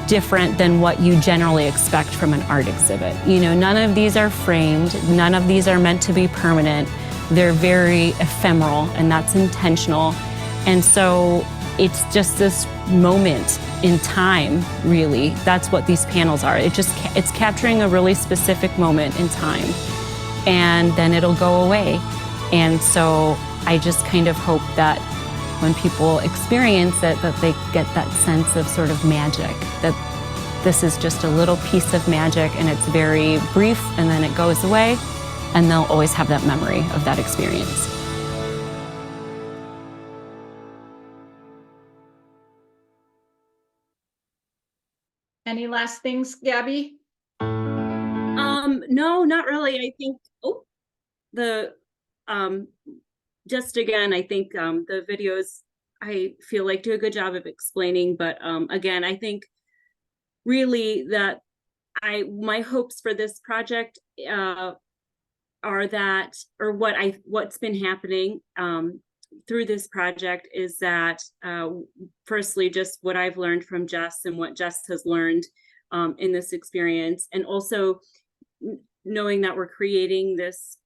different than what you generally expect from an art exhibit. You know, none of these are framed, none of these are meant to be permanent. They're very ephemeral, and that's intentional. And so it's just this moment in time, really. That's what these panels are. It's capturing a really specific moment in time, and then it'll go away. And so I just kind of hope that when people experience it, that they get that sense of sort of magic, that this is just a little piece of magic, and it's very brief, and then it goes away, and they'll always have that memory of that experience. Any last things, Gabby? No, not really. I think, just again, I think the videos, I feel like do a good job of explaining, but again, I think really that my hopes for this project are that, or what's been happening through this project is that, firstly, just what I've learned from Jess and what Jess has learned in this experience, and also knowing that we're creating this,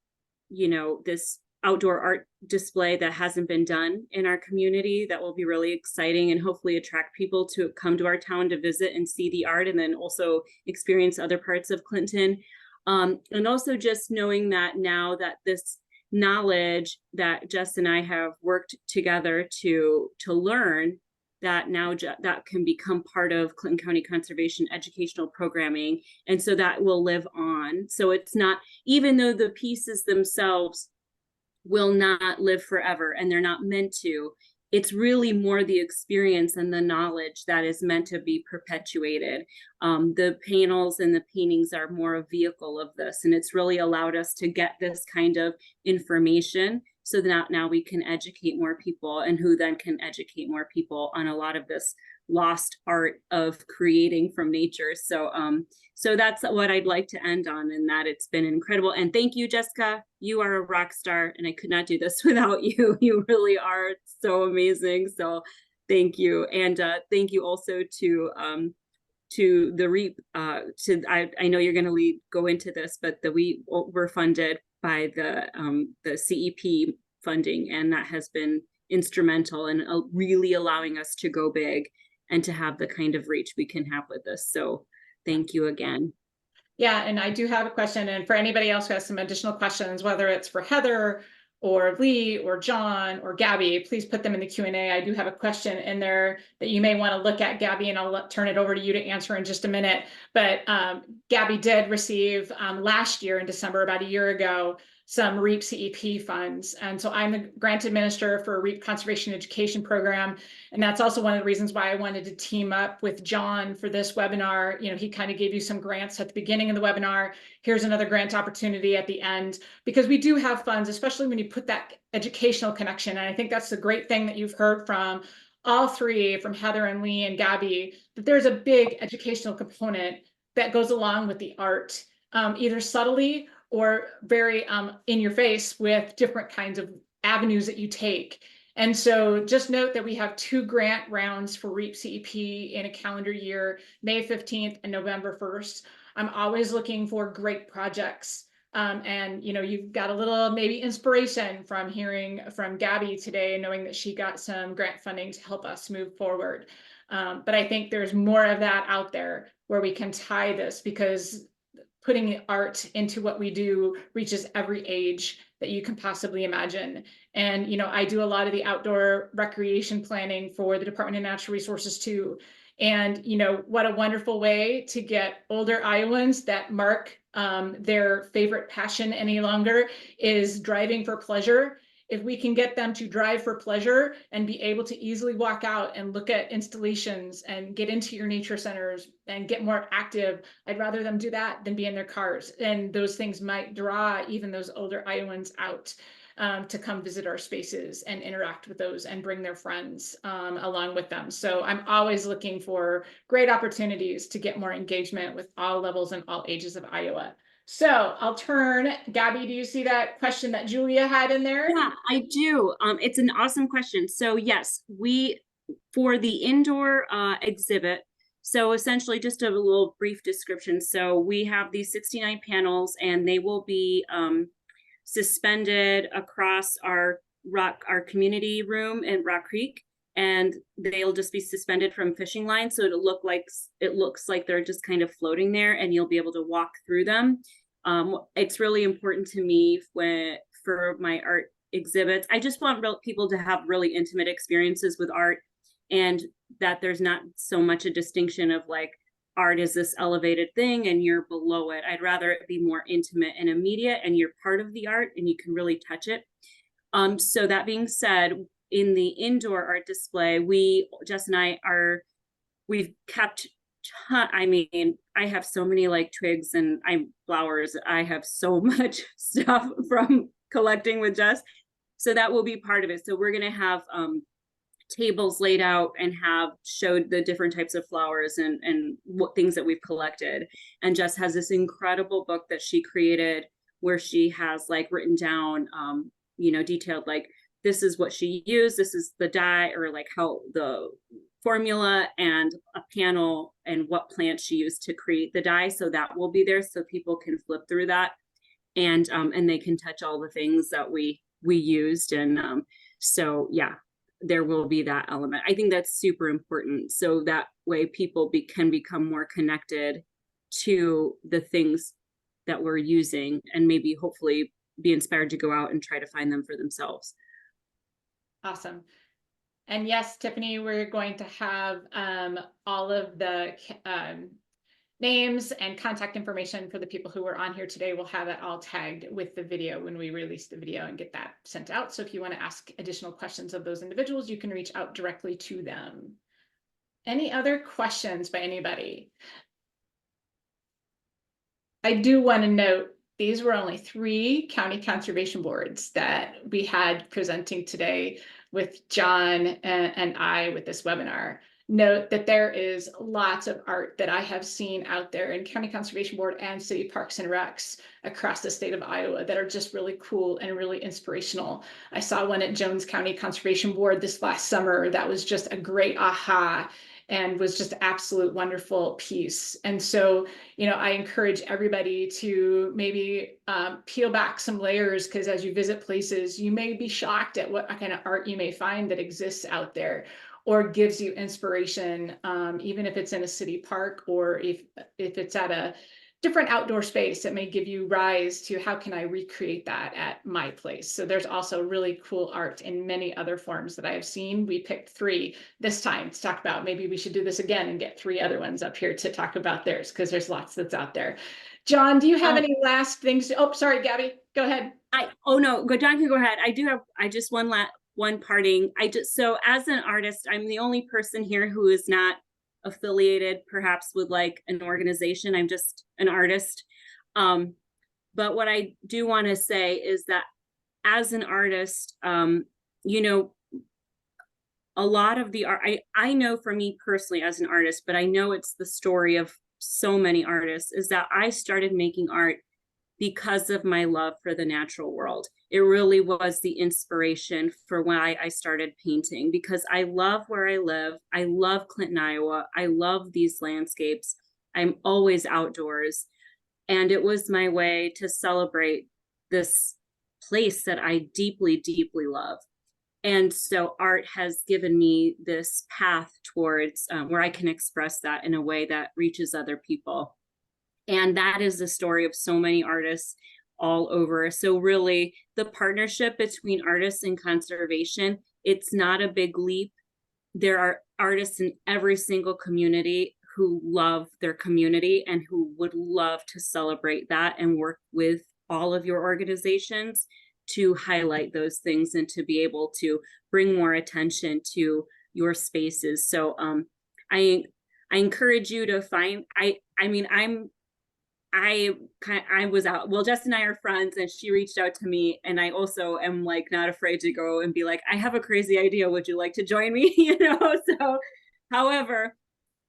this outdoor art display that hasn't been done in our community, that will be really exciting and hopefully attract people to come to our town to visit and see the art, and then also experience other parts of Clinton. And also just knowing that now that this knowledge that Jess and I have worked together to learn, that now that can become part of Clinton County Conservation educational programming. And so that will live on. So it's not, even though the pieces themselves will not live forever and they're not meant to, it's really more the experience and the knowledge that is meant to be perpetuated. The panels and the paintings are more a vehicle of this, and it's really allowed us to get this kind of information so that now we can educate more people, and who then can educate more people on a lot of this lost art of creating from nature. So so that's what I'd like to end on, and that it's been incredible. And thank you, Jessica. You are a rock star, and I could not do this without you. You really are so amazing. So thank you. And thank you also to the REAP. I know you're going to go into this, but we were funded by the CEP funding, and that has been instrumental in really allowing us to go big and to have the kind of reach we can have with this. So thank you again. Yeah, and I do have a question, and for anybody else who has some additional questions, whether it's for Heather or Lee or John or Gabby, please put them in the Q&A. I do have a question in there that you may want to look at, Gabby, and I'll turn it over to you to answer in just a minute. But Gabby did receive last year in December, about a year ago, some REAP CEP funds. And so I'm the grant administrator for a REAP Conservation Education Program. And that's also one of the reasons why I wanted to team up with John for this webinar. He kind of gave you some grants at the beginning of the webinar. Here's another grant opportunity at the end, because we do have funds, especially when you put that educational connection. And I think that's the great thing that you've heard from all three, from Heather and Lee and Gabby, that there's a big educational component that goes along with the art, either subtly or very in your face, with different kinds of avenues that you take. And so just note that we have 2 grant rounds for REAP CEP in a calendar year, May 15th and November 1st. I'm always looking for great projects. And you've got a little maybe inspiration from hearing from Gabby today, knowing that she got some grant funding to help us move forward. But I think there's more of that out there where we can tie this, because putting art into what we do reaches every age that you can possibly imagine. And, I do a lot of the outdoor recreation planning for the Department of Natural Resources too. And, what a wonderful way to get older Iowans that mark their favorite passion any longer is driving for pleasure. If we can get them to drive for pleasure and be able to easily walk out and look at installations and get into your nature centers and get more active, I'd rather them do that than be in their cars. And those things might draw even those older Iowans out to come visit our spaces and interact with those and bring their friends along with them. So I'm always looking for great opportunities to get more engagement with all levels and all ages of Iowa. So I'll turn, Gabby, do you see that question that Julia had in there? Yeah, I do. It's an awesome question. So yes, for the indoor exhibit, so essentially just a little brief description. So we have these 69 panels, and they will be suspended across our community room in Rock Creek, and they'll just be suspended from fishing lines. So it looks like they're just kind of floating there, and you'll be able to walk through them. It's really important to me for my art exhibits. I just want people to have really intimate experiences with art, and that there's not so much a distinction of like art is this elevated thing and you're below it. I'd rather it be more intimate and immediate, and you're part of the art and you can really touch it. So that being said, in the indoor art display, Jess and I we've kept, I have so many like twigs and flowers. I have so much stuff from collecting with Jess. So that will be part of it. So we're going to have tables laid out and have showed the different types of flowers and what things that we've collected. And Jess has this incredible book that she created where she has like written down, detailed like this is what she used, this is the dye, or like how the formula and a panel and what plant she used to create the dye. So that will be there so people can flip through that, and they can touch all the things that we used. And so yeah, there will be that element. I think that's super important, so that way people can become more connected to the things that we're using, and maybe hopefully be inspired to go out and try to find them for themselves. Awesome. And yes, Tiffany, we're going to have all of the names and contact information for the people who were on here today. We'll have it all tagged with the video when we release the video and get that sent out. So if you want to ask additional questions of those individuals, you can reach out directly to them. Any other questions by anybody? I do want to note, these were only 3 county conservation boards that we had presenting today with John and I with this webinar. Note that there is lots of art that I have seen out there in County Conservation Board and City Parks and Recs across the state of Iowa that are just really cool and really inspirational. I saw one at Jones County Conservation Board this last summer that was just a great aha and was just absolute wonderful piece. And so, you know, I encourage everybody to maybe peel back some layers, because as you visit places, you may be shocked at what kind of art you may find that exists out there, or gives you inspiration, even if it's in a city park, or if it's at a different outdoor space, it may give you rise to how can I recreate that at my place. So there's also really cool art in many other forms that I have seen. We picked 3 this time to talk about. Maybe we should do this again and get 3 other ones up here to talk about theirs, because there's lots that's out there. John, do you have any last things? Oh, sorry, Gabby, go ahead. No, John can go ahead. I just one parting. So as an artist, I'm the only person here who is not affiliated perhaps with like an organization. I'm just an artist. But what I do want to say is that as an artist, you know, a lot of the art, I know for me personally as an artist, but I know it's the story of so many artists, is that I started making art because of my love for the natural world. It really was the inspiration for why I started painting, because I love where I live. I love Clinton, Iowa. I love these landscapes. I'm always outdoors. And it was my way to celebrate this place that I deeply, deeply love. And so art has given me this path towards where I can express that in a way that reaches other people. And that is the story of so many artists all over. So really, the partnership between artists and conservation, it's not a big leap. There are artists in every single community who love their community and who would love to celebrate that and work with all of your organizations to highlight those things and to be able to bring more attention to your spaces. So I encourage you to find, I was out, well, Jess and I are friends, and she reached out to me, and I also am like not afraid to go and be like, I have a crazy idea, would you like to join me? You know, so however,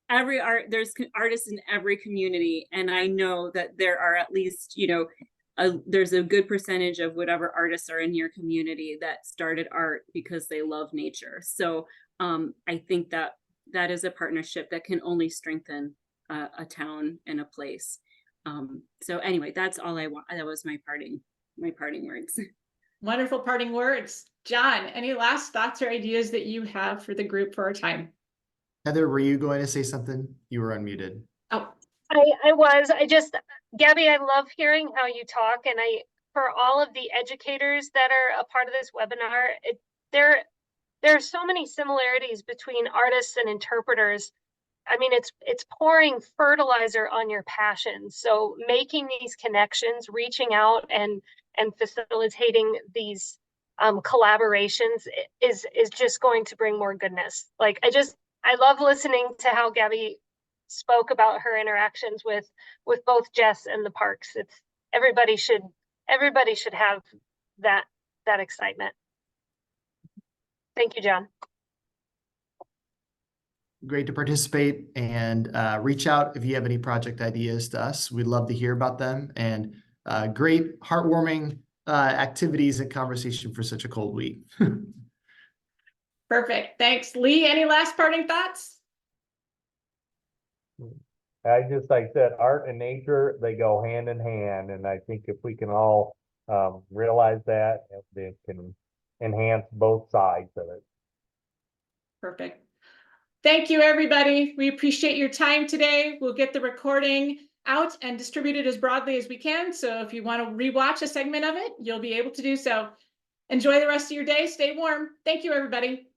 there's artists in every community, and I know that there are at least, you know, there's a good percentage of whatever artists are in your community that started art because they love nature. So I think that is a partnership that can only strengthen a town and a place. So anyway, that's all I want. That was my parting words. Wonderful parting words. John, any last thoughts or ideas that you have for the group for our time? Heather, were you going to say something? You were unmuted. Oh, Gabby, I love hearing how you talk, and for all of the educators that are a part of this webinar, there are so many similarities between artists and interpreters. I mean, it's pouring fertilizer on your passion. So making these connections, reaching out and facilitating these collaborations is just going to bring more goodness. Like, I love listening to how Gabby spoke about her interactions with both Jess and the parks. Everybody should have that excitement. Thank you, John. Great to participate, and reach out if you have any project ideas to us. We'd love to hear about them. And great, heartwarming activities and conversation for such a cold week. Perfect. Thanks. Lee, any last parting thoughts? I just, like I said, art and nature, they go hand in hand. And I think if we can all realize that, it can enhance both sides of it. Perfect. Thank you, everybody. We appreciate your time today. We'll get the recording out and distribute it as broadly as we can. So if you want to rewatch a segment of it, you'll be able to do so. Enjoy the rest of your day. Stay warm. Thank you, everybody.